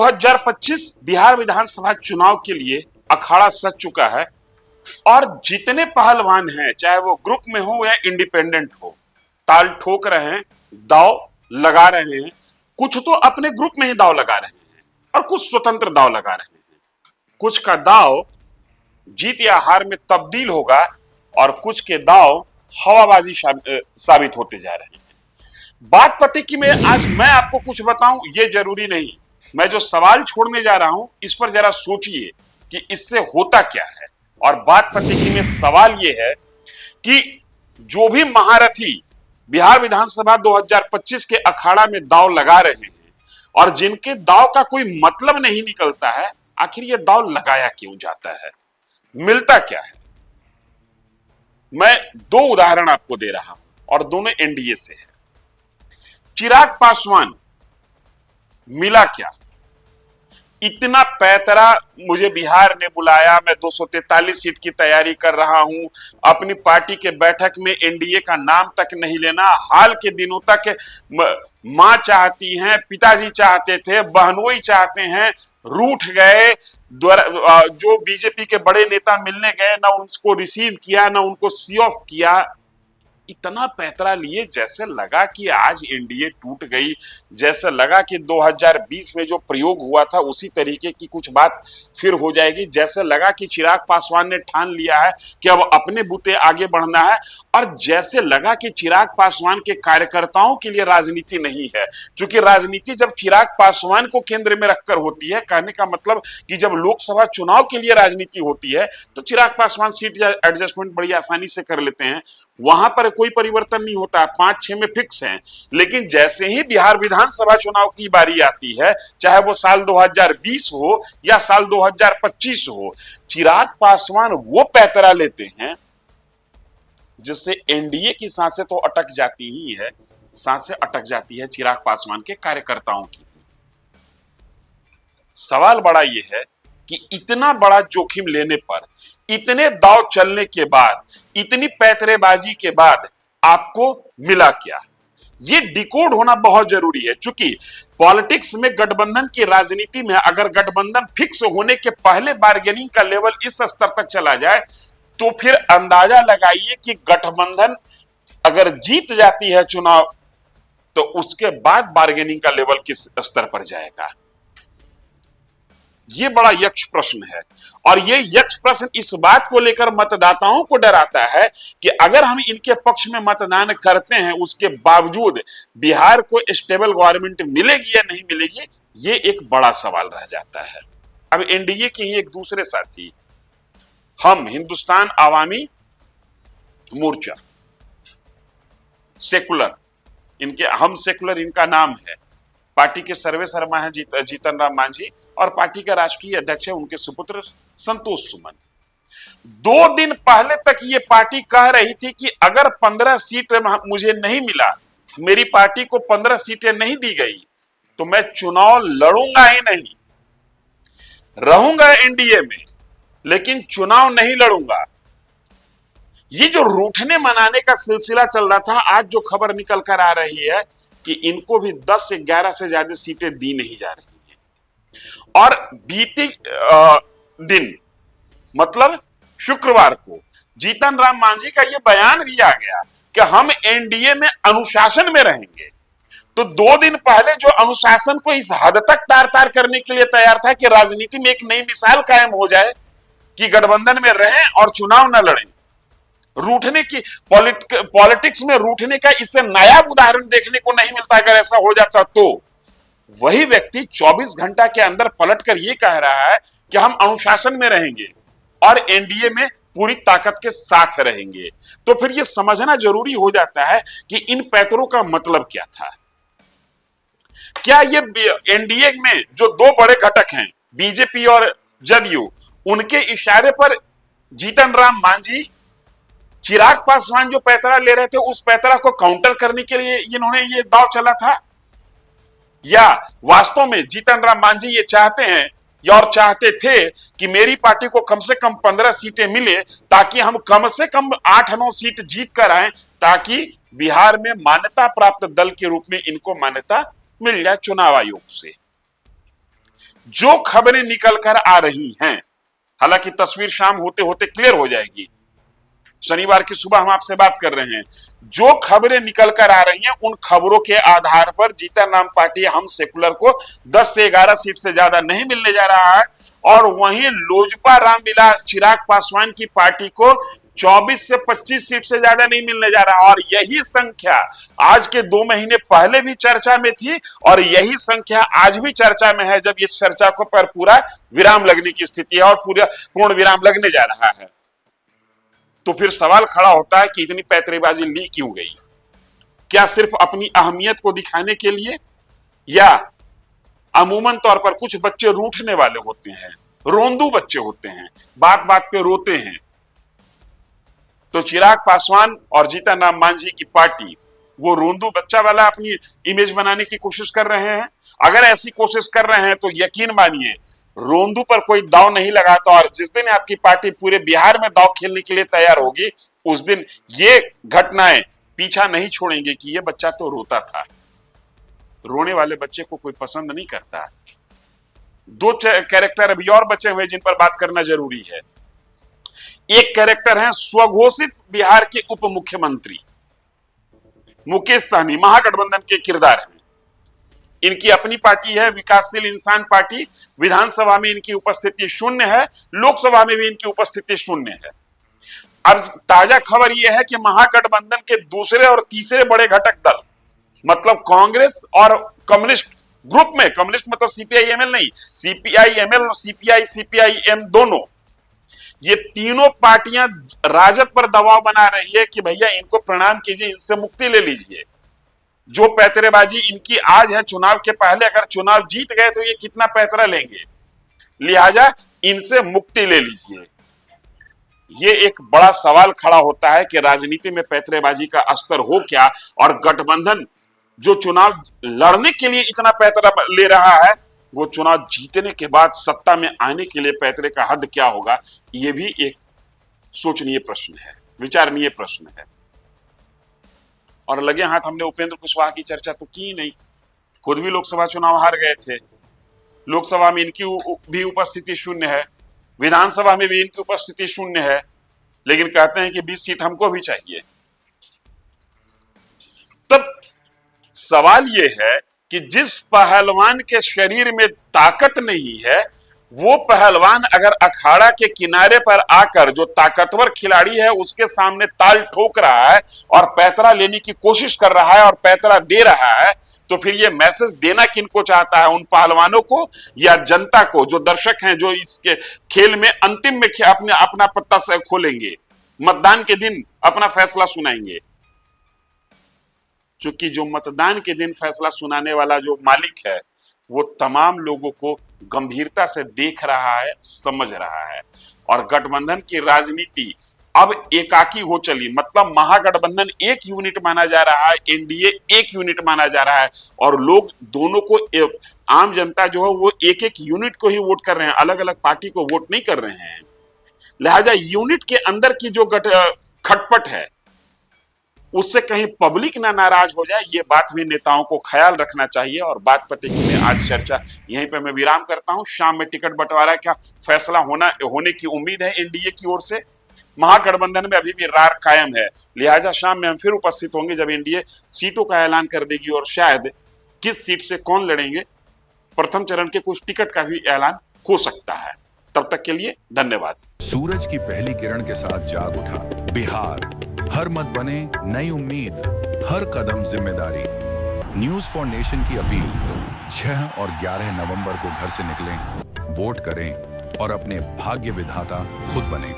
2025 बिहार विधानसभा चुनाव के लिए अखाड़ा सज चुका है और जितने पहलवान हैं, चाहे वो ग्रुप में हो या इंडिपेंडेंट हो, ताल ठोक रहे हैं, दांव लगा रहे हैं। कुछ तो अपने ग्रुप में ही दांव लगा रहे हैं और कुछ स्वतंत्र दांव लगा रहे हैं। कुछ का दांव जीत या हार में तब्दील होगा और कुछ के दांव हवाबाजी साबित होते जा रहे हैं। बात पते कि मैं आपको कुछ बताऊं ये जरूरी नहीं। मैं जो सवाल छोड़ने जा रहा हूं इस पर जरा सोचिए कि इससे होता क्या है। और बात पते कि में सवाल ये है कि जो भी महारथी बिहार विधानसभा 2025 के अखाड़ा में दांव लगा रहे हैं और जिनके दांव का कोई मतलब नहीं निकलता है, आखिर ये दांव लगाया क्यों जाता है, मिलता क्या है। मैं दो उदाहरण आपको दे रहा हूं और दोनों एनडीए से है। चिराग पासवान, मिला क्या? इतना पैतरा मुझे बिहार ने बुलाया, मैं 243 सीट की तैयारी कर रहा हूं, अपनी पार्टी के बैठक में एनडीए का नाम तक नहीं लेना। हाल के दिनों तक मां चाहती हैं, पिताजी चाहते थे, बहनोई चाहते हैं, रूठ गए। जो बीजेपी के बड़े नेता मिलने गए, ना उनको रिसीव किया, ना उनको सी ऑफ किया। इतना पैतरा लिए जैसे लगा कि आज एनडीए टूट गई, जैसे लगा कि 2020 में जो प्रयोग हुआ था उसी तरीके की कुछ बात फिर हो जाएगी। जैसे लगा कि चिराग पासवान ने ठान लिया है कि अब अपने बूते आगे बढ़ना है। और जैसे लगा कि चिराग पासवान के कार्यकर्ताओं के लिए राजनीति नहीं है, क्योंकि राजनीति जब चिराग पासवान को केंद्र में रखकर होती है, कहने का मतलब कि जब लोकसभा चुनाव के लिए राजनीति होती है तो चिराग पासवान सीट एडजस्टमेंट बड़ी आसानी से कर लेते हैं, वहां पर कोई परिवर्तन नहीं होता, 5-6 में फिक्स हैं। लेकिन जैसे ही बिहार विधानसभा चुनाव की बारी आती है, चाहे वो साल 2020 हो या साल 2025 हो, चिराग पासवान वो पैतरा लेते हैं जिससे एनडीए की सांसें तो अटक जाती ही है, सांसें अटक जाती है चिराग पासवान के कार्यकर्ताओं की। सवाल बड़ा ये है कि इतना बड़ा जोखिम लेने पर, इतने दांव चलने के बाद, इतनी पैतरेबाजी के बाद आपको मिला क्या? ये डिकोड होना बहुत जरूरी है। चूंकि पॉलिटिक्स में, गठबंधन की राजनीति में अगर गठबंधन फिक्स होने के पहले बार्गेनिंग का लेवल इस स्तर तक चला जाए तो फिर अंदाजा लगाइए कि गठबंधन अगर जीत जाती है चुनाव तो उसके बाद बार्गेनिंग का लेवल किस स्तर पर जाएगा। ये बड़ा यक्ष प्रश्न है और ये यक्ष प्रश्न इस बात को लेकर मतदाताओं को डराता है कि अगर हम इनके पक्ष में मतदान करते हैं, उसके बावजूद बिहार को स्टेबल गवर्नमेंट मिलेगी या नहीं मिलेगी, ये एक बड़ा सवाल रह जाता है। अब एनडीए के ही एक दूसरे साथी, हम हिंदुस्तान आवामी मोर्चा, सेकुलर, इनके हम सेकुलर इनका नाम है। पार्टी के सर्वे शर्मा है जीतन राम मांझी और पार्टी का राष्ट्रीय अध्यक्ष है उनके सुपुत्र संतोष सुमन। 2 दिन पहले तक ये पार्टी कह रही थी कि अगर 15 सीट मुझे नहीं मिला, मेरी पार्टी को 15 सीटें नहीं दी गई तो मैं चुनाव लड़ूंगा ही नहीं, रहूंगा एनडीए में लेकिन चुनाव नहीं लड़ूंगा। ये जो रूठने मनाने का सिलसिला चल रहा था, आज जो खबर निकल कर आ रही है कि इनको भी 10 से 11 से ज्यादा सीटें दी नहीं जा रही हैं। और बीते दिन मतलब शुक्रवार को जीतन राम मांझी का यह बयान भी आ गया कि हम एनडीए में अनुशासन में रहेंगे। तो 2 दिन पहले जो अनुशासन को इस हद तक तार तार करने के लिए तैयार था कि राजनीति में एक नई मिसाल कायम हो जाए कि गठबंधन में रहें और चुनाव न लड़ें, रूठने की पॉलिटिक्स में रूठने का इससे नायाब उदाहरण देखने को नहीं मिलता। अगर ऐसा हो जाता तो वही व्यक्ति 24 घंटा के अंदर पलटकर यह कह रहा है कि हम अनुशासन में रहेंगे और एनडीए में पूरी ताकत के साथ रहेंगे। तो फिर यह समझना जरूरी हो जाता है कि इन पैतरों का मतलब क्या था। क्या ये एनडीए में जो 2 बड़े घटक हैं, बीजेपी और जदयू, उनके इशारे पर जीतन राम मांझी, चिराग पासवान जो पैतरा ले रहे थे, उस पैतरा को काउंटर करने के लिए इन्होंने ये दांव चला था? या वास्तव में जीतन राम मांझी ये चाहते हैं और चाहते थे कि मेरी पार्टी को कम से कम 15 सीटें मिले ताकि हम कम से कम 8-9 सीट जीत कर आए, ताकि बिहार में मान्यता प्राप्त दल के रूप में इनको मान्यता मिल जाए चुनाव आयोग से। जो खबरें निकल कर आ रही हैं, हालांकि तस्वीर शाम होते होते क्लियर हो जाएगी, शनिवार की सुबह हम आपसे बात कर रहे हैं, जो खबरें निकल कर आ रही हैं उन खबरों के आधार पर जीतन राम पार्टी हम सेकुलर को 10 से 11 सीट से ज्यादा नहीं मिलने जा रहा है, और वहीं लोजपा रामविलास चिराग पासवान की पार्टी को 24 से 25 सीट से ज्यादा नहीं मिलने जा रहा। और यही संख्या आज के 2 महीने पहले भी चर्चा में थी, और यही संख्या आज भी चर्चा में है, जब इस चर्चा को पर पूरा विराम लगने की स्थिति है और पूरा पूर्ण विराम लगने जा रहा है। तो फिर सवाल खड़ा होता है कि इतनी पैतरेबाजी ली क्यों गई? क्या सिर्फ अपनी अहमियत को दिखाने के लिए, या अमूमन तौर पर कुछ बच्चे रूठने वाले होते हैं, रोंदू बच्चे होते हैं, बात बात पे रोते हैं, तो चिराग पासवान और जीतन राम मांझी की पार्टी वो रोंदू बच्चा वाला अपनी इमेज बनाने की कोशिश कर रहे हैं? अगर ऐसी कोशिश कर रहे हैं तो यकीन मानिए रोंदू पर कोई दांव नहीं लगाता, और जिस दिन आपकी पार्टी पूरे बिहार में दांव खेलने के लिए तैयार होगी, उस दिन ये घटनाएं पीछा नहीं छोड़ेंगे कि ये बच्चा तो रोता था। रोने वाले बच्चे को कोई पसंद नहीं करता। 2 कैरेक्टर अभी और बचे हुए जिन पर बात करना जरूरी है। एक कैरेक्टर है स्वघोषित बिहार के उप मुख्यमंत्री मुकेश सहनी, महागठबंधन के किरदार हैं। इनकी अपनी पार्टी है विकासशील इंसान पार्टी, विधानसभा में इनकी उपस्थिति शून्य है, लोकसभा में भी इनकी उपस्थिति शून्य है। अब ताजा खबर यह है कि महागठबंधन के दूसरे और तीसरे बड़े घटक दल, मतलब कांग्रेस और कम्युनिस्ट ग्रुप में, कम्युनिस्ट मतलब सीपीआई-एमएल नहीं, सीपीआई-एमएल और सीपीआई-सीपीआई-एम दोनों, ये तीनों पार्टियां राजद पर दबाव बना रही है कि भैया इनको प्रणाम कीजिए, इनसे मुक्ति ले लीजिए। जो पैतरेबाजी इनकी आज है, चुनाव के पहले अगर चुनाव जीत गए तो ये कितना पैतरा लेंगे, लिहाजा इनसे मुक्ति ले लीजिए। ये एक बड़ा सवाल खड़ा होता है कि राजनीति में पैतरेबाजी का स्तर हो क्या, और गठबंधन जो चुनाव लड़ने के लिए इतना पैतरा ले रहा है, वो चुनाव जीतने के बाद सत्ता में आने के लिए पैतरे का हद क्या होगा, ये भी एक सोचनीय प्रश्न है, विचारणीय प्रश्न है। और लगे हाथ हमने उपेंद्र कुशवाहा की चर्चा तो की नहीं, खुद भी लोकसभा चुनाव हार गए थे, लोकसभा में इनकी भी उपस्थिति शून्य है, विधानसभा में भी इनकी उपस्थिति शून्य है, लेकिन कहते हैं कि 20 सीट हमको भी चाहिए। तब सवाल यह है कि जिस पहलवान के शरीर में ताकत नहीं है, वो पहलवान अगर अखाड़ा के किनारे पर आकर जो ताकतवर खिलाड़ी है उसके सामने ताल ठोक रहा है और पैतरा लेने की कोशिश कर रहा है और पैतरा दे रहा है, तो फिर ये मैसेज देना किनको चाहता है, उन पहलवानों को या जनता को, जो दर्शक हैं, जो इसके खेल में अंतिम में अपना पत्ता से खोलेंगे, मतदान के दिन अपना फैसला सुनाएंगे। क्योंकि जो मतदान के दिन फैसला सुनाने वाला जो मालिक है, वो तमाम लोगों को गंभीरता से देख रहा है, समझ रहा है, और गठबंधन की राजनीति अब एकाकी हो चली, मतलब महागठबंधन एक यूनिट माना जा रहा है, एनडीए एक यूनिट माना जा रहा है, और लोग दोनों को, आम जनता जो है वो एक एक यूनिट को ही वोट कर रहे हैं, अलग अलग पार्टी को वोट नहीं कर रहे हैं। लिहाजा यूनिट के अंदर की जो खटपट है, उससे कहीं पब्लिक ना नाराज हो जाए, ये बात भी नेताओं को ख्याल रखना चाहिए। और बात पते की में आज चर्चा यहीं पे मैं विराम करता हूं। शाम में टिकट बंटवारा का फैसला होने की उम्मीद है एनडीए की ओर से। महागठबंधन में अभी भी रार कायम है, लिहाजा शाम में हम फिर उपस्थित होंगे जब एनडीए सीटों का ऐलान कर देगी, और शायद किस सीट से कौन लड़ेंगे, प्रथम चरण के कुछ टिकट का भी ऐलान हो सकता है। तब तक के लिए धन्यवाद। सूरज की पहली किरण के साथ जाग उठा बिहार, हर मत बने नई उम्मीद, हर कदम जिम्मेदारी। न्यूज फॉर नेशन की अपील, 6 और 11 नवंबर को घर से निकलें, वोट करें और अपने भाग्य विधाता खुद बने।